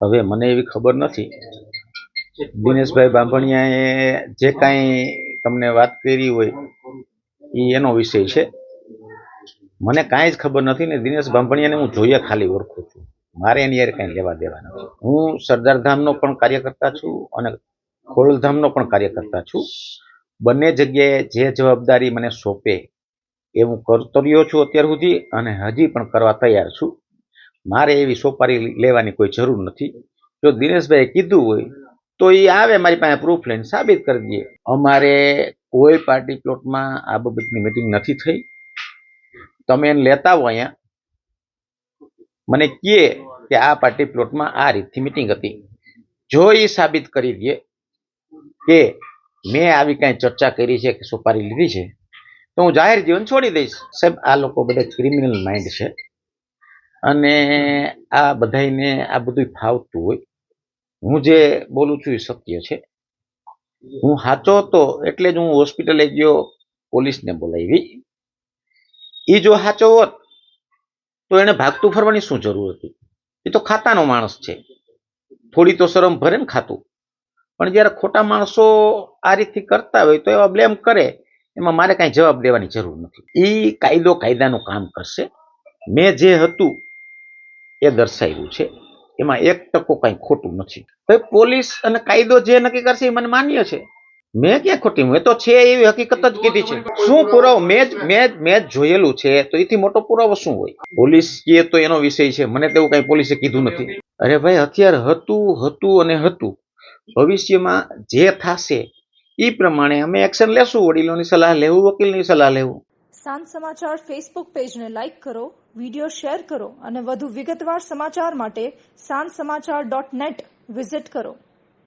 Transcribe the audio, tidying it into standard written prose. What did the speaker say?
હવે મને એવી ખબર નથી દિનેશભાઈ બાંભણિયાએ જે કાંઈ તમને વાત કરી હોય એ એનો વિષય છે. મને કાંઈ જ ખબર નથી ને દિનેશ બાંભણિયાને હું જોઈએ ખાલી ઓળખું છું. મારે એની યાર કાંઈ લેવા દેવા નથી. હું સરદારધામનો પણ કાર્યકર્તા છું અને ખોડલધામનો પણ કાર્યકર્તા છું. બંને જગ્યાએ જે જવાબદારી મને સોંપે એ હું કરતો રહ્યો છું અત્યાર સુધી અને હજી પણ કરવા તૈયાર છું. મારે એવી સોપારી લેવાની કોઈ જરૂર નથી. જો દિનેશભાઈએ કીધું હોય તો એ આવે મારી પાસે પ્રૂફ લઈને સાબિત કરી દે. અમારે કોઈ પાર્ટી પ્લોટમાં આ બાબતની મિટિંગ નથી થઈ. તમે એને લેતા આવો અહીંયા, મને કહે કે આ પાર્ટી પ્લોટમાં આ રીતથી મિટિંગ હતી. જો એ સાબિત કરી દે કે મેં આવી કાંઈ ચર્ચા કરી છે કે સોપારી લીધી છે તો હું જાહેર જીવન છોડી દઈશ. સાહેબ, આ લોકો બધા ક્રિમિનલ માઇન્ડ છે અને આ બધાને આ બધું ફાવતું હોય. હું જે બોલું છું એ સત્ય છે. હું સાચો હતો એટલે જ હું હોસ્પિટલે ગયો, પોલીસને બોલાવી. એ જો સાચો હોત તો એને ભાગતું ફરવાની શું જરૂર હતી? એ તો ખાતાનો માણસ છે, થોડી તો શરમ ભરે ને ખાતું. પણ જ્યારે ખોટા માણસો આ રીતથી કરતા હોય તો એવા બ્લેમ કરે, એમાં મારે કાંઈ જવાબ દેવાની જરૂર નથી. એ કાયદાનું કામ કરશે. મેં જે હતું એ દર્શાવ્યું છે, એમાં 1% કાંઈ ખોટું નથી. ભાઈ, પોલીસ અને કાયદો જે નક્કી કરશે એ મને માન્ય છે. મેં ક્યાં ખોટી? મેં તો છે એવી હકીકત જ કીધી છે. શું પુરાવો? મેં જોયેલું છે તો એથી મોટો પુરાવો શું હોય? પોલીસ કહે તો એનો વિષય છે, મને તો એવું કાંઈ પોલીસે કીધું નથી. અરે ભાઈ, હથિયાર હતું અને હતું. ભવિષ્યમાં જે થશે એ પ્રમાણે અમે એક્શન લેશું. વડીલોની સલાહ લેવું, વકીલની સલાહ લેવું. સાંજ સમાચાર ફેસબુક પેજને લાઇક કરો, વિડીયો શેર કરો અને વધુ વિગતવાર સમાચાર માટે sanssamachar.net વિઝિટ કરો.